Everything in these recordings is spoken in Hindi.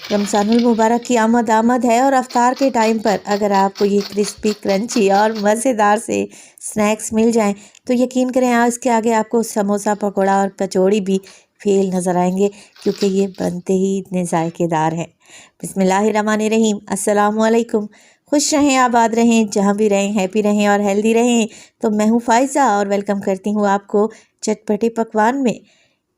रमज़ानुल मुबारक की आमद है और अफ्तार के टाइम पर अगर आपको ये क्रिस्पी क्रंची और मज़ेदार से स्नैक्स मिल जाएं तो यकीन करें आज के आगे आपको समोसा, पकोड़ा और कचौड़ी भी फेल नज़र आएंगे, क्योंकि ये बनते ही इतने जायकेदार हैं। बिस्मिल्लाहिर्रहमानिर्रहीम। अस्सलामु अलैकुम। खुश रहें, आबाद रहें, जहाँ भी रहें हैप्पी रहें और हेल्दी रहें। तो मैं हूँ फ़ाइज़ा और वेलकम करती हूँ आपको चटपटे पकवान में।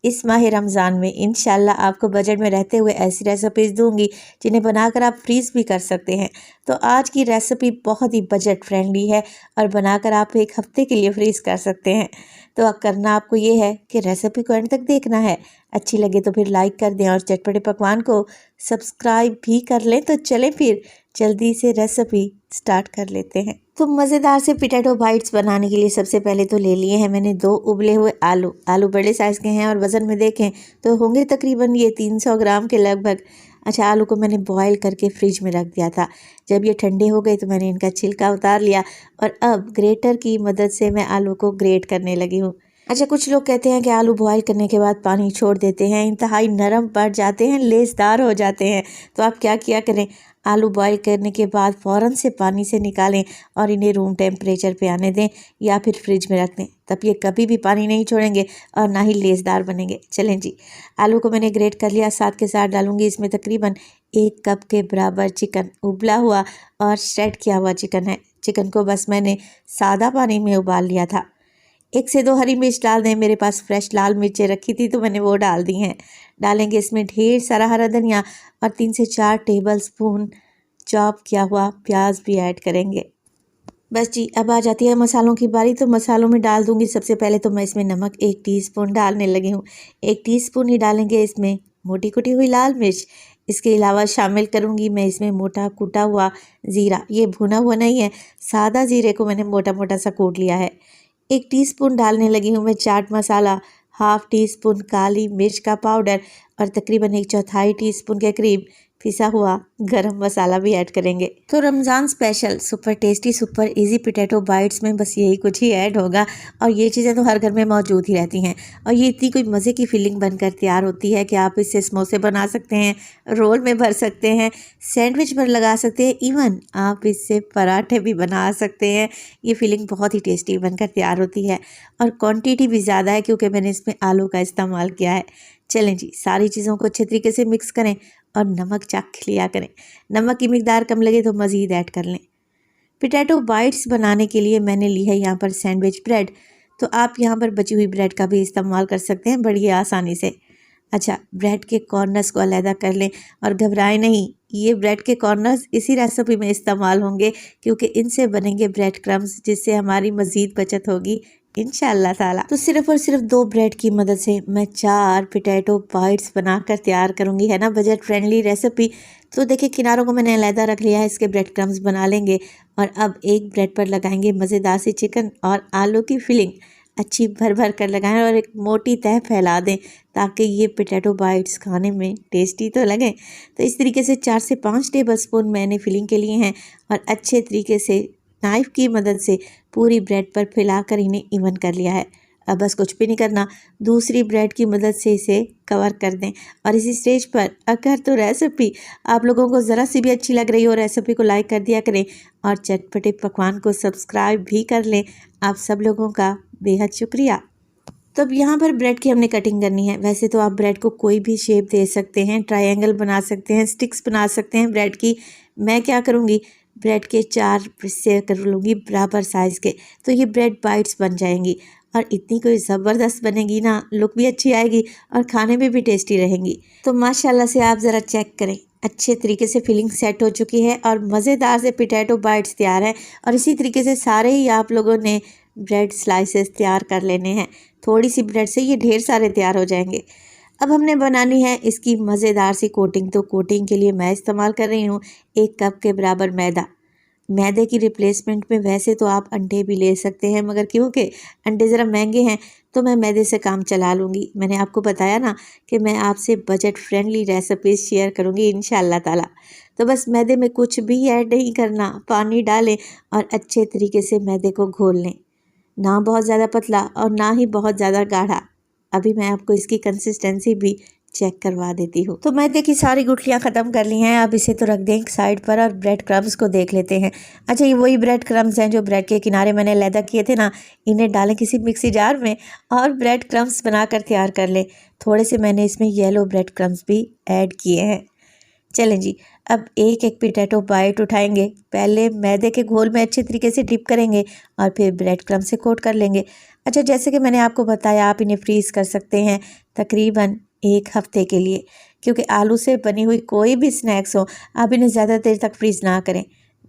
इस माह रमज़ान में इंशाल्लाह आपको बजट में रहते हुए ऐसी रेसिपीज़ दूंगी जिन्हें बनाकर आप फ्रीज़ भी कर सकते हैं। तो आज की रेसिपी बहुत ही बजट फ्रेंडली है और बनाकर आप एक हफ़्ते के लिए फ्रीज़ कर सकते हैं। तो करना आपको ये है कि रेसिपी को एंड तक देखना है। अच्छी लगे तो फिर लाइक कर दें और चटपटे पकवान को सब्सक्राइब भी कर लें। तो चलें फिर जल्दी से रेसिपी स्टार्ट कर लेते हैं। तो मज़ेदार से पोटैटो बाइट्स बनाने के लिए सबसे पहले तो ले लिए हैं मैंने 2 उबले हुए आलू बड़े साइज़ के हैं और वज़न में देखें तो होंगे तकरीबन ये 300 ग्राम के लगभग। अच्छा, आलू को मैंने बॉईल करके फ्रिज में रख दिया था। जब ये ठंडे हो गए तो मैंने इनका छिलका उतार लिया और अब ग्रेटर की मदद से मैं आलू को ग्रेट करने लगी हूँ। अच्छा, कुछ लोग कहते हैं कि आलू बॉईल करने के बाद पानी छोड़ देते हैं, इंतहाई नरम पड़ जाते हैं, लेसदार हो जाते हैं। तो आप क्या किया करें, आलू बॉईल करने के बाद फ़ौरन से पानी से निकालें और इन्हें रूम टेम्परेचर पे आने दें या फिर फ्रिज में रख दें। तब ये कभी भी पानी नहीं छोड़ेंगे और ना ही लेसदार बनेंगे। चलें जी, आलू को मैंने ग्रेट कर लिया। साथ के साथ डालूंगी इसमें तकरीबन 1 कप के बराबर चिकन, उबला हुआ और श्रेड किया हुआ चिकन है। चिकन को बस मैंने सादा पानी में उबाल लिया था। 1 से 2 हरी मिर्च डाल दें। मेरे पास फ्रेश लाल मिर्चें रखी थी तो मैंने वो डाल दी हैं। डालेंगे इसमें ढेर सारा हरा धनिया और 3 से 4 टेबलस्पून चॉप किया हुआ प्याज भी ऐड करेंगे। बस जी, अब आ जाती है मसालों की बारी। तो मसालों में डाल दूंगी सबसे पहले तो मैं इसमें नमक 1 टीस्पून डालने लगी हूँ। 1 टीस्पून ही डालेंगे इसमें मोटी कुटी हुई लाल मिर्च। इसके अलावा शामिल करूँगी मैं इसमें मोटा कूटा हुआ ज़ीरा। ये भुना हुआ नहीं है, सादा ज़ीरे को मैंने मोटा मोटा सा कूट लिया है। 1 टीस्पून डालने लगी हूँ मैं चाट मसाला, हाफ़ टीस्पून काली मिर्च का पाउडर और तकरीबन 1/4 टीस्पून के करीब पिसा हुआ गरम मसाला भी ऐड करेंगे। तो Ramzan special super tasty super easy potato bytes में बस यही कुछ ही ऐड होगा और ये चीज़ें तो हर घर में मौजूद ही रहती हैं और ये इतनी कोई मज़े की फीलिंग बनकर तैयार होती है कि आप इससे समोसे बना सकते हैं, रोल में भर सकते हैं, सैंडविच पर लगा सकते हैं, इवन आप इससे पराठे भी बना सकते हैं। ये फीलिंग बहुत ही टेस्टी बनकर तैयार होती है और क्वान्टिटी भी ज़्यादा है क्योंकि मैंने इसमें आलू का इस्तेमाल किया है। चलें जी, सारी चीज़ों को अच्छे तरीके से मिक्स करें और नमक चख लिया करें। नमक की मिकदार कम लगे तो मज़ीद ऐड कर लें। पोटैटो बाइट्स बनाने के लिए मैंने ली है यहाँ पर सैंडविच ब्रेड। तो आप यहाँ पर बची हुई ब्रेड का भी इस्तेमाल कर सकते हैं बड़ी आसानी से। अच्छा, ब्रेड के कॉर्नर्स को अलहदा कर लें और घबराएं नहीं, ये ब्रेड के कॉर्नर्स इसी रेसिपी में इस्तेमाल होंगे क्योंकि इनसे बनेंगे ब्रेड क्रम्स, जिससे हमारी मज़ीद बचत होगी इंशाअल्लाह ताला। तो सिर्फ और सिर्फ 2 ब्रेड की मदद से मैं 4 पोटैटो बाइट्स बनाकर तैयार करूँगी। है ना बजट फ्रेंडली रेसिपी। तो देखिए, किनारों को मैंने अलहदा रख लिया है, इसके ब्रेड क्रम्स बना लेंगे और अब एक ब्रेड पर लगाएंगे मज़ेदार सी चिकन और आलू की फिलिंग। अच्छी भर भर कर लगाएं और एक मोटी तह फैला दें ताकि ये पोटैटो बाइट्स खाने में टेस्टी तो लगें। तो इस तरीके से 4 से 5 टेबलस्पून मैंने फिलिंग के लिए हैं और अच्छे तरीके से नाइफ़ की मदद से पूरी ब्रेड पर फैलाकर इन्हें इवन कर लिया है। अब बस कुछ भी नहीं करना, दूसरी ब्रेड की मदद से इसे कवर कर दें। और इसी स्टेज पर अगर तो रेसिपी आप लोगों को ज़रा सी भी अच्छी लग रही हो, रेसिपी को लाइक कर दिया करें और चटपटे पकवान को सब्सक्राइब भी कर लें। आप सब लोगों का बेहद शुक्रिया। तो अब यहाँ पर ब्रेड की हमने कटिंग करनी है। वैसे तो आप ब्रेड को कोई भी शेप दे सकते हैं, ट्रायंगल बना सकते हैं, स्टिक्स बना सकते हैं ब्रेड की। मैं क्या करूँगी, ब्रेड के 4 हिस्से कर लूँगी बराबर साइज़ के, तो ये ब्रेड बाइट्स बन जाएंगी और इतनी कोई ज़बरदस्त बनेगी ना, लुक भी अच्छी आएगी और खाने में भी टेस्टी रहेंगी। तो माशाल्लाह से आप ज़रा चेक करें, अच्छे तरीके से फिलिंग सेट हो चुकी है और मज़ेदार से पोटैटो बाइट्स तैयार हैं। और इसी तरीके से सारे ही आप लोगों ने ब्रेड स्लाइसेस तैयार कर लेने हैं। थोड़ी सी ब्रेड से ये ढेर सारे तैयार हो जाएंगे। अब हमने बनानी है इसकी मज़ेदार सी कोटिंग। तो कोटिंग के लिए मैं इस्तेमाल कर रही हूँ 1 कप के बराबर मैदा। मैदे की रिप्लेसमेंट में वैसे तो आप अंडे भी ले सकते हैं, मगर क्योंकि अंडे ज़रा महंगे हैं तो मैं मैदे से काम चला लूँगी। मैंने आपको बताया ना कि मैं आपसे बजट फ्रेंडली रेसिपीज़ शेयर करूँगी इंशाअल्लाह ताला। तो बस मैदे में कुछ भी ऐड नहीं करना, पानी डालें और अच्छे तरीके से मैदे को घोल लें, ना बहुत ज़्यादा पतला और ना ही बहुत ज़्यादा गाढ़ा। अभी मैं आपको इसकी कंसिस्टेंसी भी चेक करवा देती हूँ। तो मैदे की सारी गुठलियाँ ख़त्म कर ली हैं। अब इसे तो रख दें एक साइड पर और ब्रेड क्रम्स को देख लेते हैं। अच्छा, ये वही ब्रेड क्रम्स हैं जो ब्रेड के किनारे मैंने लैदा किए थे ना, इन्हें डालें किसी मिक्सी जार में और ब्रेड क्रम्स बनाकर तैयार कर लें। थोड़े से मैंने इसमें येलो ब्रेड क्रम्स भी ऐड किए हैं। चलें जी, अब एक एक पोटैटो बाइट उठाएंगे। पहले मैदे के घोल में अच्छे तरीके से डिप करेंगे और फिर ब्रेड क्रम्ब से कोट कर लेंगे। अच्छा, जैसे कि मैंने आपको बताया, आप इन्हें फ्रीज़ कर सकते हैं तकरीबन 1 हफ़्ते के लिए, क्योंकि आलू से बनी हुई कोई भी स्नैक्स हो, आप इन्हें ज़्यादा देर तक फ्रीज़ ना करें।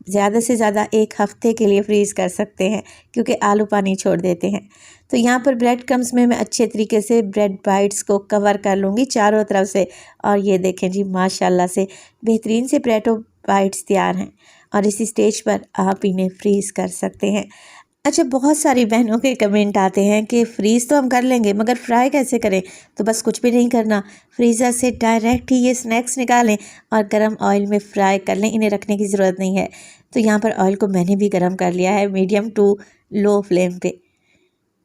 ज़्यादा से ज़्यादा 1 हफ़्ते के लिए फ्रीज़ कर सकते हैं, क्योंकि आलू पानी छोड़ देते हैं। तो यहाँ पर ब्रेड क्रम्स में मैं अच्छे तरीके से ब्रेड बाइट्स को कवर कर लूँगी चारों तरफ से। और ये देखें जी, माशाल्लाह से बेहतरीन से पोटैटो बाइट्स तैयार हैं और इसी स्टेज पर आप इन्हें फ्रीज़ कर सकते हैं। अच्छा, बहुत सारी बहनों के कमेंट आते हैं कि फ़्रीज़ तो हम कर लेंगे मगर फ्राई कैसे करें? तो बस कुछ भी नहीं करना, फ्रीज़र से डायरेक्ट ही ये स्नैक्स निकालें और गरम ऑयल में फ्राई कर लें। इन्हें रखने की ज़रूरत नहीं है। तो यहाँ पर ऑयल को मैंने भी गरम कर लिया है मीडियम टू लो फ्लेम पे।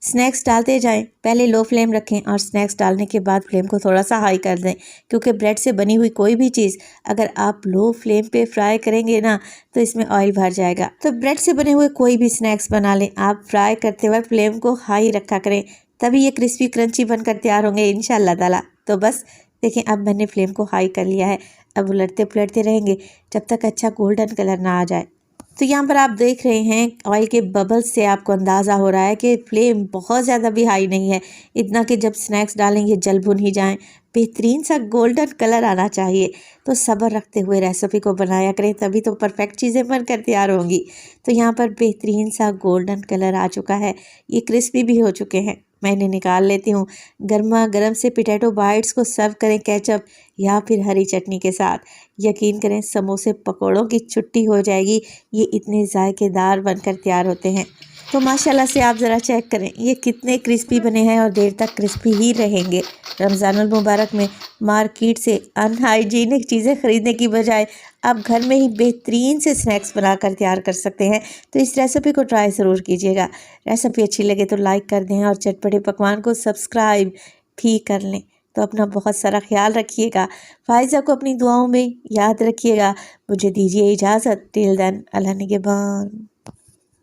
स्नैक्स डालते जाएं, पहले लो फ्लेम रखें और स्नैक्स डालने के बाद फ्लेम को थोड़ा सा हाई कर दें, क्योंकि ब्रेड से बनी हुई कोई भी चीज़ अगर आप लो फ्लेम पे फ्राई करेंगे ना तो इसमें ऑयल भर जाएगा। तो ब्रेड से बने हुए कोई भी स्नैक्स बना लें, आप फ्राई करते वक्त फ्लेम को हाई रखा करें, तभी ये क्रिस्पी क्रंची बनकर तैयार होंगे इंशाल्लाह ताला। तो बस देखें, अब मैंने फ्लेम को हाई कर लिया है। अब उलटते पुलटते रहेंगे जब तक अच्छा गोल्डन कलर ना आ जाए। तो यहाँ पर आप देख रहे हैं ऑयल के बबल्स से आपको अंदाज़ा हो रहा है कि फ्लेम बहुत ज़्यादा भी हाई नहीं है, इतना कि जब स्नैक्स डालेंगे जल भुन ही जाएं। बेहतरीन सा गोल्डन कलर आना चाहिए। तो सब्र रखते हुए रेसिपी को बनाया करें, तभी तो परफेक्ट चीज़ें बनकर तैयार होंगी। तो यहाँ पर बेहतरीन सा गोल्डन कलर आ चुका है, ये क्रिस्पी भी हो चुके हैं। मैं इन्हें निकाल लेती हूँ। गर्मा गर्म से पोटैटो बाइट्स को सर्व करें केचप या फिर हरी चटनी के साथ। यकीन करें, समोसे पकौड़ों की छुट्टी हो जाएगी। ये इतने जायकेदार बनकर तैयार होते हैं। तो माशाल्लाह से आप ज़रा चेक करें ये कितने क्रिस्पी बने हैं और देर तक क्रिस्पी ही रहेंगे। रमज़ानुल मुबारक में मार्केट से अनहाइजीनिक चीज़ें ख़रीदने की बजाय आप घर में ही बेहतरीन से स्नैक्स बनाकर तैयार कर सकते हैं। तो इस रेसिपी को ट्राई ज़रूर कीजिएगा। रेसिपी अच्छी लगे तो लाइक कर दें और चटपटे पकवान को सब्सक्राइब भी कर लें। तो अपना बहुत सारा ख्याल रखिएगा। फ़ाइज़ा को अपनी दुआओं में याद रखिएगा। मुझे दीजिए इजाज़त। टिल देन, अल्लाह निगहबान।